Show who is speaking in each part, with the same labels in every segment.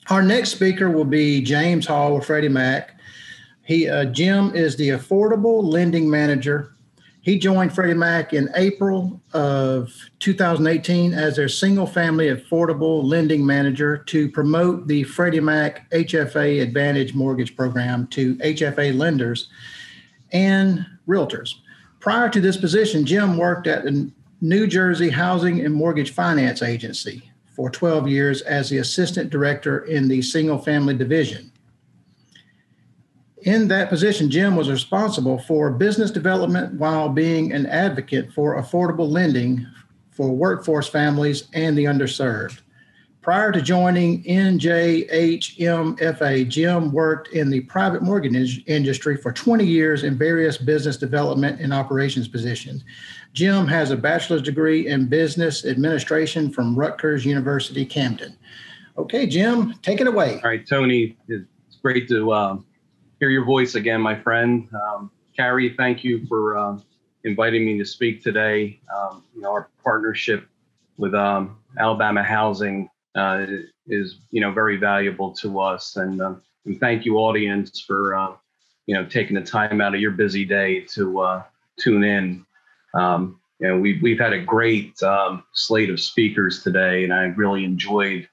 Speaker 1: Our next speaker will be James Hall with Freddie Mac. Jim is the Affordable Lending Manager. He joined Freddie Mac in April of 2018 as their single-family affordable lending manager to promote the Freddie Mac HFA Advantage Mortgage program to HFA lenders and realtors. Prior to this position, Jim worked at the New Jersey Housing and Mortgage Finance Agency for 12 years as the assistant director in the single-family division. In that position, Jim was responsible for business development while being an advocate for affordable lending for workforce families and the underserved. Prior to joining NJHMFA, Jim worked in the private mortgage industry for 20 years in various business development and operations positions. Jim has a bachelor's degree in business administration from Rutgers University, Camden. Okay, Jim, take it away.
Speaker 2: All right, Tony, it's great to hear your voice again, my friend. Carrie, thank you for inviting me to speak today. Our partnership with Alabama Housing is very valuable to us, and thank you, audience, for taking the time out of your busy day to tune in. We've had a great slate of speakers today, and I really enjoyed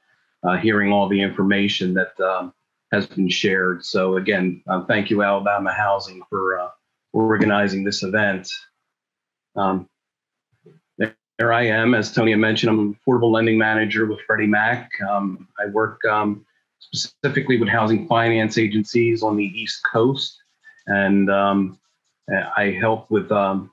Speaker 2: hearing all the information that has been shared. So again, thank you, Alabama Housing, for organizing this event. There I am, as Tony mentioned, I'm an affordable lending manager with Freddie Mac. I work specifically with housing finance agencies on the East Coast, and I help with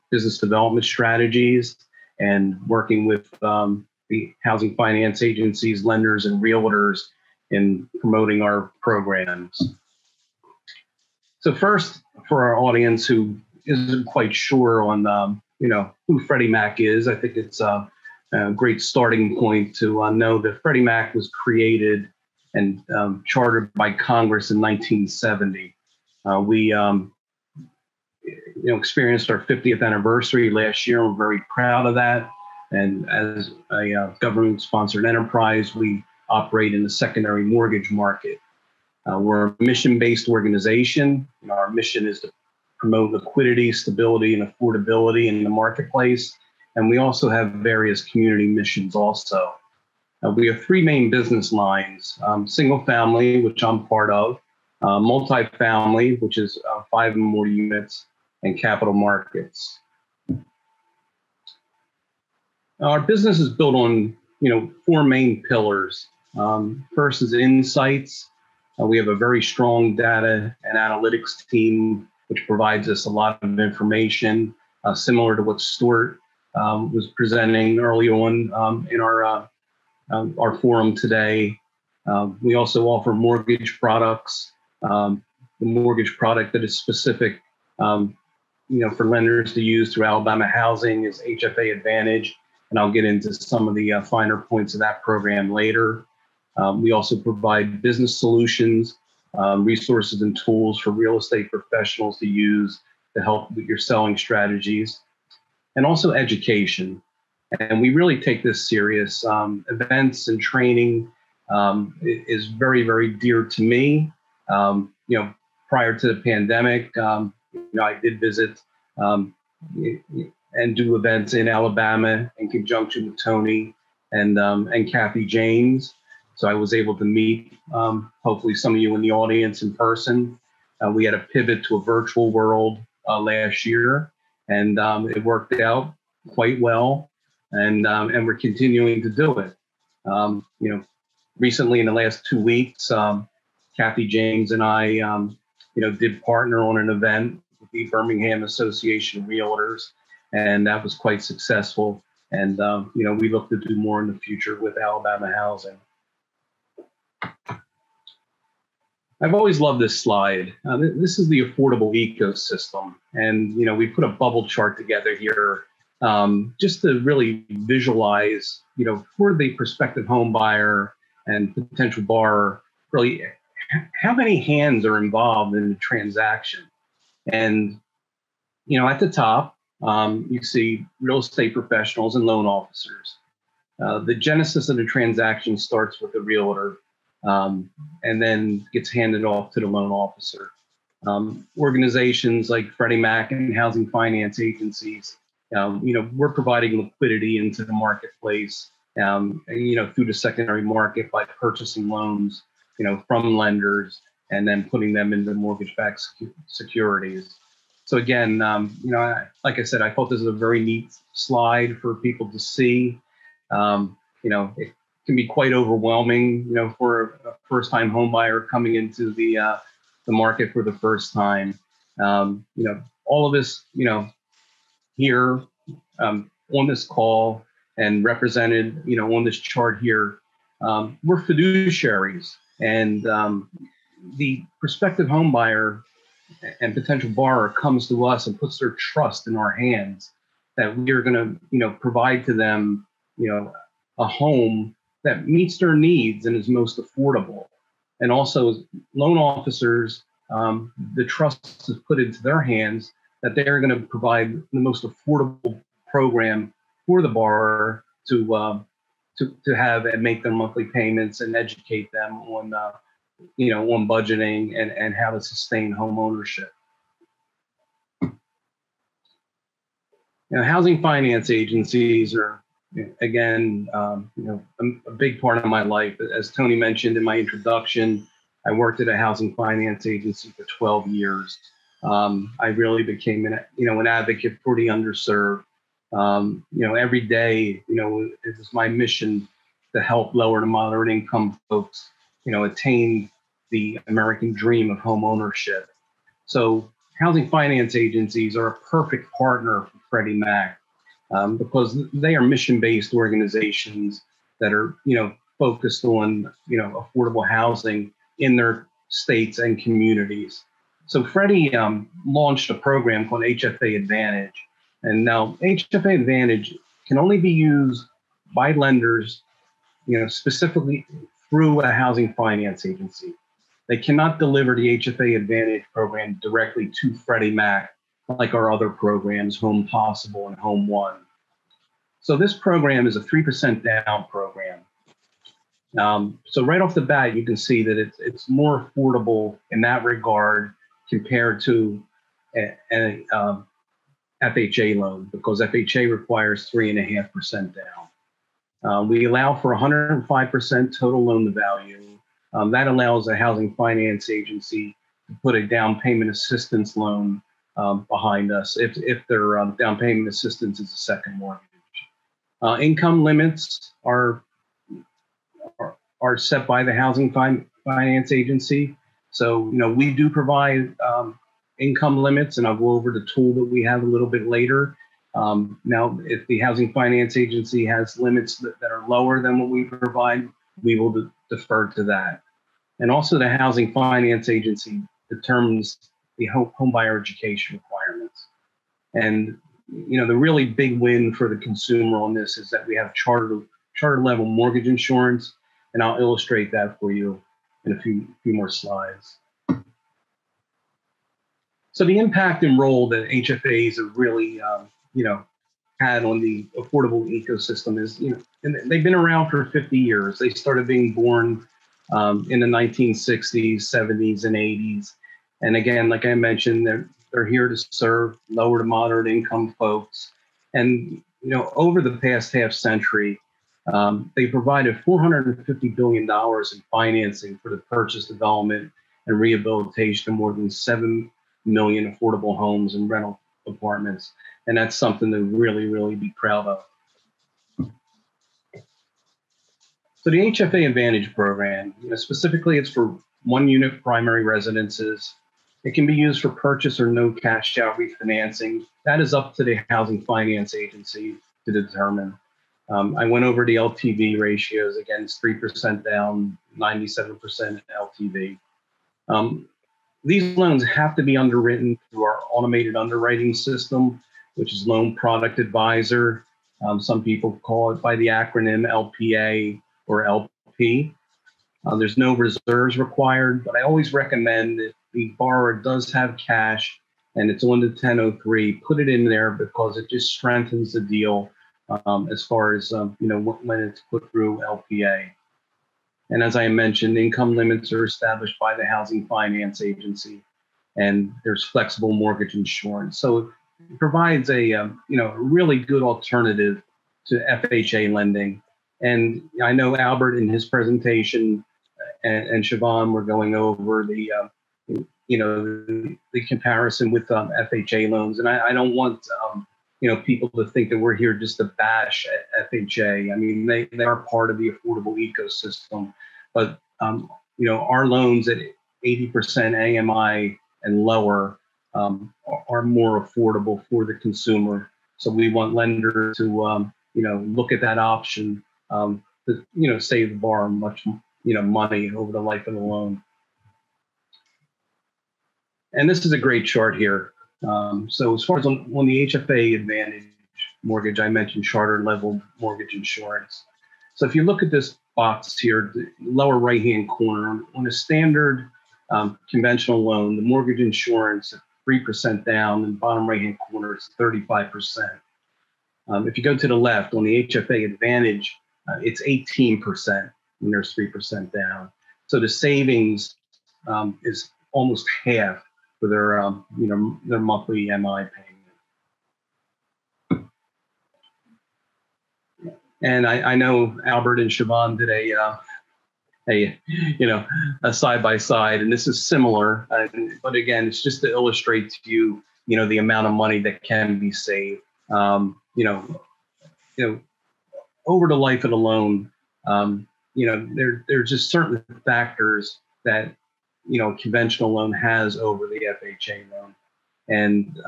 Speaker 2: business development strategies and working with the housing finance agencies, lenders, and realtors in promoting our programs. So first, for our audience who isn't quite sure on who Freddie Mac is, I think it's a great starting point to know that Freddie Mac was created and chartered by Congress in 1970. We experienced our 50th anniversary last year. We're very proud of that. And as a government-sponsored enterprise, we operate in the secondary mortgage market. We're a mission-based organization. Our mission is to promote liquidity, stability, and affordability in the marketplace. And we also have various community missions also. We have three main business lines: single family, which I'm part of, multifamily, which is 5 and more units, and capital markets. Our business is built on 4 main pillars. First is insights. We have a very strong data and analytics team, which provides us a lot of information, similar to what Stuart was presenting early on in our forum today. We also offer mortgage products. The mortgage product that is specific, for lenders to use through Alabama Housing is HFA Advantage, and I'll get into some of the finer points of that program later. We also provide business solutions, resources and tools for real estate professionals to use to help with your selling strategies, and also education. And we really take this serious. Events and training is very, very dear to me. Prior to the pandemic, I did visit and do events in Alabama in conjunction with Tony and Kathy James. So I was able to meet, hopefully, some of you in the audience in person. We had a pivot to a virtual world last year, and it worked out quite well. And we're continuing to do it. Recently in the last 2 weeks, Kathy James and I, did partner on an event with the Birmingham Association of Realtors, and that was quite successful. And we look to do more in the future with Alabama Housing. I've always loved this slide. This is the affordable ecosystem. And, we put a bubble chart together here just to really visualize, for the prospective home buyer and potential borrower, really how many hands are involved in the transaction. And, at the top, you see real estate professionals and loan officers. The genesis of the transaction starts with the realtor. and then gets handed off to the loan officer. Organizations like Freddie Mac and housing finance agencies, we're providing liquidity into the marketplace, and, through the secondary market by purchasing loans, from lenders and then putting them into mortgage-backed securities. So again, like I said, I thought this was a very neat slide for people to see. It can be quite overwhelming, for a first-time home buyer coming into the market for the first time. All of us, here on this call and represented, on this chart here, we're fiduciaries, and the prospective home buyer and potential borrower comes to us and puts their trust in our hands that we are going to, provide to them, a home that meets their needs and is most affordable. And also, as loan officers, the trust is put into their hands that they're going to provide the most affordable program for the borrower to have and make their monthly payments and educate them on on budgeting and how to sustain home ownership. Housing finance agencies are, again, a big part of my life. As Tony mentioned in my introduction, I worked at a housing finance agency for 12 years. I really became an advocate for the underserved. Every day, it was my mission to help lower to moderate income folks, attain the American dream of home ownership. So housing finance agencies are a perfect partner for Freddie Mac because they are mission-based organizations that are, focused on, affordable housing in their states and communities. So Freddie launched a program called HFA Advantage. And now HFA Advantage can only be used by lenders, specifically through a housing finance agency. They cannot deliver the HFA Advantage program directly to Freddie Mac like our other programs, Home Possible and Home One. So this program is a 3% down program. So right off the bat, you can see that it's more affordable in that regard compared to an FHA loan, because FHA requires 3.5% down. We allow for 105% total loan to value. That allows a housing finance agency to put a down payment assistance loan behind us if their down payment assistance is a second mortgage. Income limits are set by the housing finance agency. So, we do provide income limits, and I'll go over the tool that we have a little bit later. Now, if the housing finance agency has limits that are lower than what we provide, we will defer to that. And also the housing finance agency determines the home buyer education requirements. And, the really big win for the consumer on this is that we have charter level mortgage insurance, and I'll illustrate that for you in a few more slides. So the impact and role that HFAs have really, had on the affordable ecosystem is, and they've been around for 50 years. They started being born in the 1960s, 70s, and 80s. And again, like I mentioned, they're here to serve lower to moderate income folks. And, over the past half century, they provided $450 billion in financing for the purchase, development, and rehabilitation of more than 7 million affordable homes and rental apartments. And that's something to really, really be proud of. So the HFA Advantage program, specifically it's for one unit primary residences. It can be used for purchase or no cash out refinancing. That is up to the housing finance agency to determine. I went over the LTV ratios. Again, it's 3% down, 97% LTV. These loans have to be underwritten through our automated underwriting system, which is Loan Product Advisor. Some people call it by the acronym LPA or LP. There's no reserves required, but I always recommend if the borrower does have cash and it's on the 1003, put it in there because it just strengthens the deal as far as when it's put through LPA. And as I mentioned, income limits are established by the Housing Finance Agency, and there's flexible mortgage insurance. So it provides a really good alternative to FHA lending. And I know Albert in his presentation and Siobhan were going over the comparison with FHA loans, and I don't want people to think that we're here just to bash FHA. I mean, they are part of the affordable ecosystem, but our loans at 80% AMI and lower are more affordable for the consumer. So we want lenders to look at that option to save the borrower much money over the life of the loan. And this is a great chart here. So as far as on the HFA Advantage mortgage, I mentioned charter level mortgage insurance. So if you look at this box here, the lower right-hand corner, on a standard conventional loan, the mortgage insurance at 3% down, and bottom right-hand corner is 35%. If you go to the left, on the HFA Advantage, it's 18%, and there's 3% down. So the savings is almost half for their monthly MI payment. And I know Albert and Siobhan did a side by side, and this is similar. But again, it's just to illustrate to you, the amount of money that can be saved. Over the life of the loan, there's just certain factors that a conventional loan has over the FHA loan. And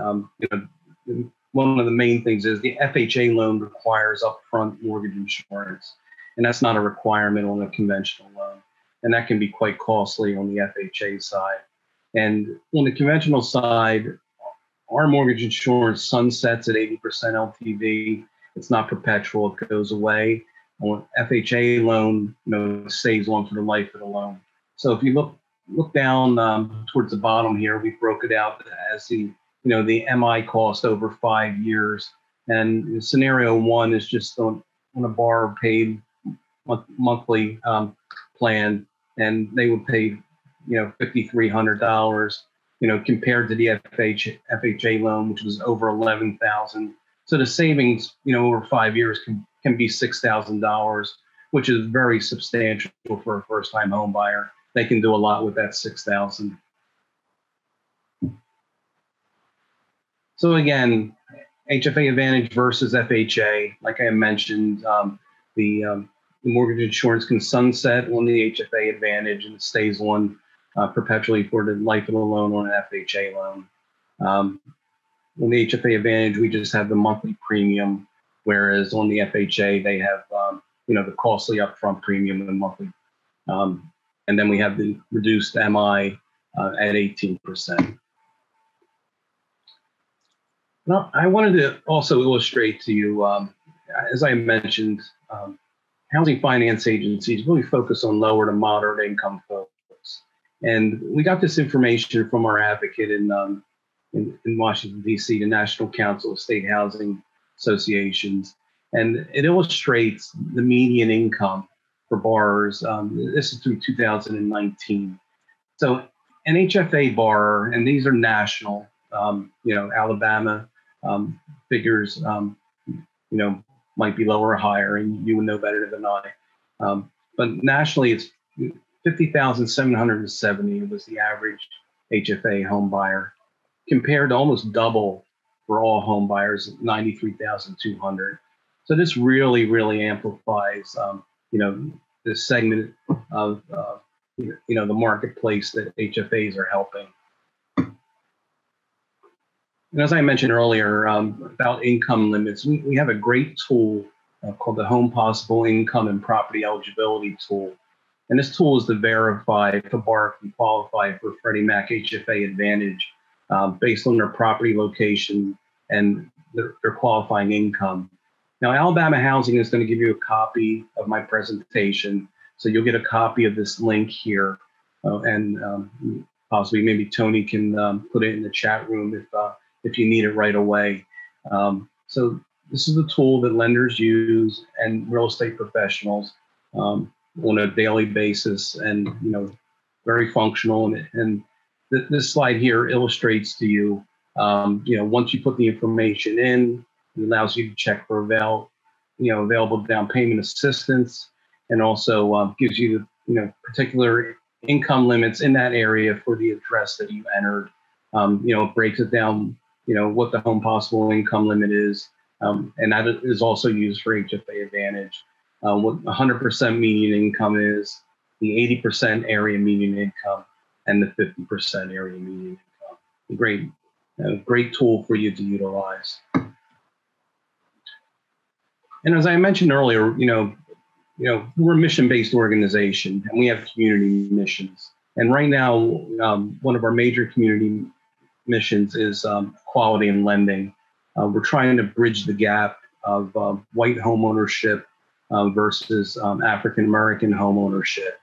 Speaker 2: one of the main things is the FHA loan requires upfront mortgage insurance, and that's not a requirement on a conventional loan. And that can be quite costly on the FHA side. And on the conventional side, our mortgage insurance sunsets at 80% LTV. It's not perpetual, it goes away. On FHA loan, it stays on for the life of the loan. So if you look down towards the bottom here, we broke it out as the MI cost over 5 years. And scenario one is just on a borrower paid monthly plan, and they would pay $5,300, compared to the FHA loan, which was over $11,000. So the savings, over 5 years can be $6,000, which is very substantial for a first-time home buyer. They can do a lot with that $6,000. So again, HFA Advantage versus FHA. Like I mentioned, the mortgage insurance can sunset on the HFA Advantage, and it stays on perpetually for the life of the loan on an FHA loan. On the HFA Advantage, we just have the monthly premium, whereas on the FHA, they have the costly upfront premium and monthly. And then we have the reduced MI at 18%. Now, I wanted to also illustrate to you, as I mentioned, housing finance agencies really focus on lower to moderate income folks. And we got this information from our advocate in Washington, D.C., the National Council of State Housing Associations. And it illustrates the median income for borrowers. This is through 2019. So an HFA borrower, and these are national, Alabama figures, might be lower or higher, and you would know better than I. But nationally, it's 50,770 was the average HFA home buyer, compared to almost double for all home buyers, 93,200. So this really, really amplifies, the segment of, the marketplace that HFAs are helping. And as I mentioned earlier about income limits, we have a great tool called the Home Possible Income and Property Eligibility Tool. And this tool is to verify if a borrower can qualify for Freddie Mac HFA Advantage based on their property location and their qualifying income. Now, Alabama Housing is going to give you a copy of my presentation. So you'll get a copy of this link here. And possibly maybe Tony can put it in the chat room if you need it right away. So this is the tool that lenders use and real estate professionals. on a daily basis, and very functional. And this slide here illustrates to you, once you put the information in, it allows you to check for available down payment assistance, and also gives you particular income limits in that area for the address that you entered. It breaks it down, what the home possible income limit is, and that is also used for HFA Advantage. What 100% median income is, the 80% area median income, and the 50% area median income. Great tool for you to utilize. And as I mentioned earlier, we're a mission-based organization, and we have community missions. And right now, one of our major community missions is quality in lending. We're trying to bridge the gap of white home ownership versus African American home ownership.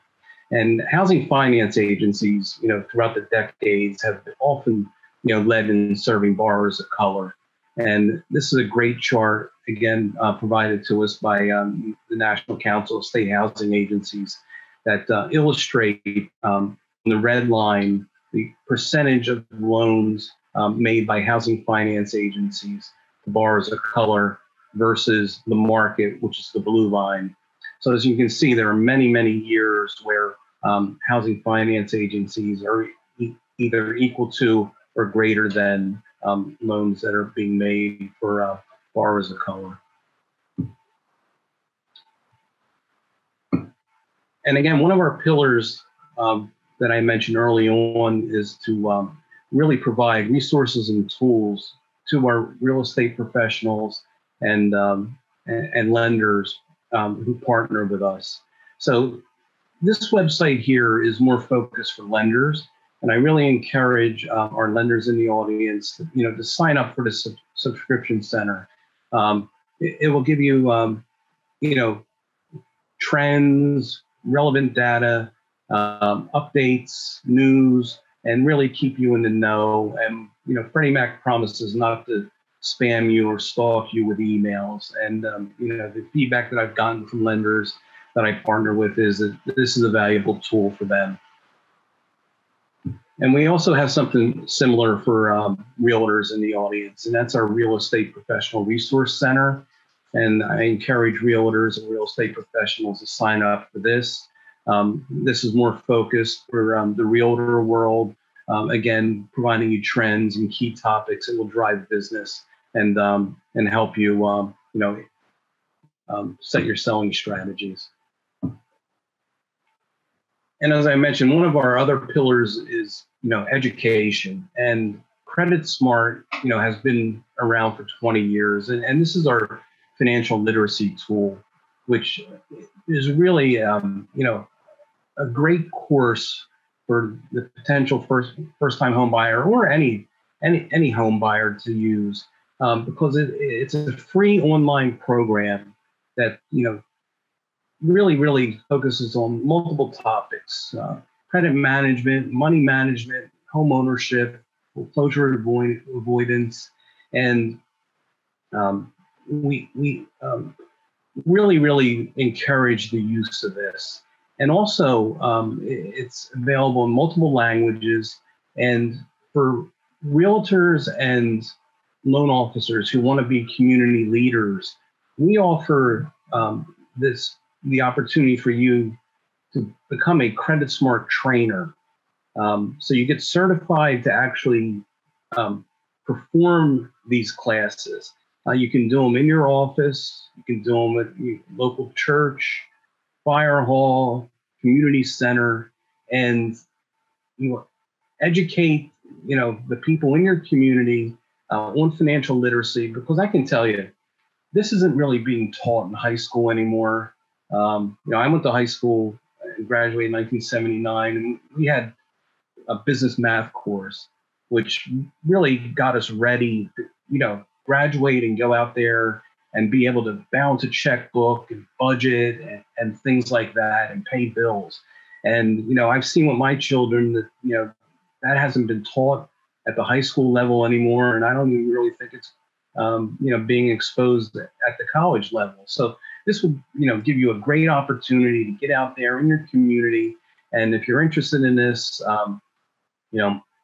Speaker 2: And housing finance agencies, throughout the decades have often, led in serving borrowers of color. And this is a great chart, again, provided to us by the National Council of State Housing Agencies that illustrate in the red line the percentage of loans made by housing finance agencies to borrowers of color versus the market, which is the blue line. So as you can see, there are many, many years where housing finance agencies are either equal to or greater than loans that are being made for borrowers of color. And again, one of our pillars that I mentioned early on is to really provide resources and tools to our real estate professionals and lenders who partner with us. So this website here is more focused for lenders, and I really encourage our lenders in the audience, to sign up for the subscription center. It will give you, trends, relevant data, updates, news, and really keep you in the know. And Freddie Mac promises not to spam you or stalk you with emails. And the feedback that I've gotten from lenders that I partner with is that this is a valuable tool for them. And we also have something similar for realtors in the audience, and that's our Real Estate Professional Resource Center. And I encourage realtors and real estate professionals to sign up for this. This is more focused for the realtor world, again, providing you trends and key topics that will drive business and help you, set your selling strategies. And as I mentioned, one of our other pillars is, education. And CreditSmart, has been around for 20 years. And this is our financial literacy tool, which is really, a great course for the potential first-time home buyer or any home buyer to use, because it's a free online program that, really focuses on multiple topics: credit management, money management, home ownership, foreclosure avoidance, and we really encourage the use of this. And also, it's available in multiple languages. And for realtors and loan officers who want to be community leaders, we offer the opportunity for you to become a CreditSmart trainer. So you get certified to actually perform these classes. You can do them in your office. You can do them at your local church, fire hall, community center, and educate the people in your community on financial literacy, because I can tell you, this isn't really being taught in high school anymore. I went to high school and graduated in 1979, and we had a business math course, which really got us ready to, graduate and go out there and be able to balance a checkbook and budget and things like that and pay bills. And, I've seen with my children that, that hasn't been taught at the high school level anymore. And I don't even really think it's, being exposed at the college level. So this will, give you a great opportunity to get out there in your community. And if you're interested in this,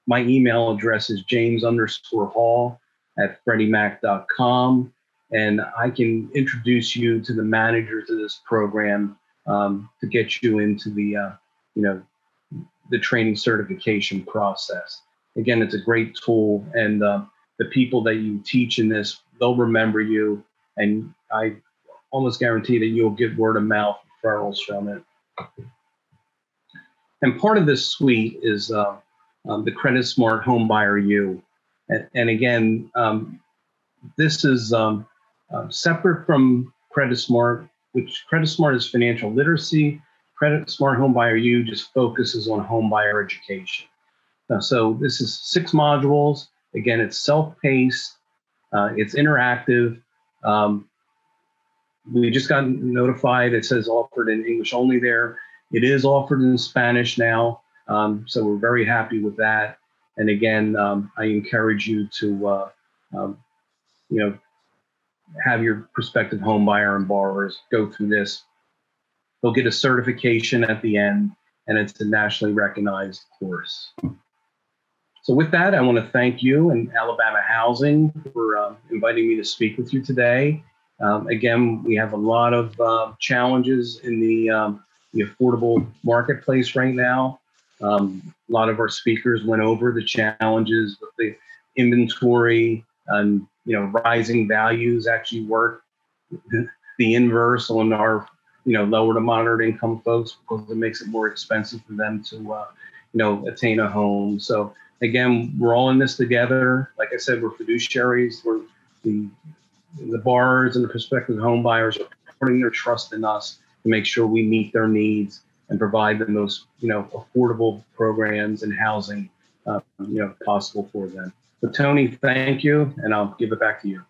Speaker 2: my email address is james_hall@freddiemac.com. And I can introduce you to the managers of this program to get you into the training certification process. Again, it's a great tool, and the people that you teach in this, they'll remember you, and I almost guarantee that you'll get word of mouth referrals from it. And part of this suite is the CreditSmart Homebuyer U. And again, this is separate from CreditSmart, which CreditSmart is financial literacy. CreditSmart Homebuyer U just focuses on homebuyer education. So this is 6 modules. Again, it's self-paced, it's interactive. We just got notified, it says offered in English only there. It is offered in Spanish now, so we're very happy with that. And again, I encourage you to, have your prospective home buyer and borrowers go through this. They'll get a certification at the end, and it's a nationally recognized course. So with that, I want to thank you and Alabama Housing for inviting me to speak with you today. Again, we have a lot of challenges in the affordable marketplace right now. A lot of our speakers went over the challenges with the inventory and rising values actually work the inverse on our lower to moderate income folks, because it makes it more expensive for them to attain a home. So again, we're all in this together. Like I said, we're fiduciaries. We're the borrowers and the prospective home buyers are putting their trust in us to make sure we meet their needs and provide the most affordable programs and housing possible for them. So Tony, thank you, and I'll give it back to you.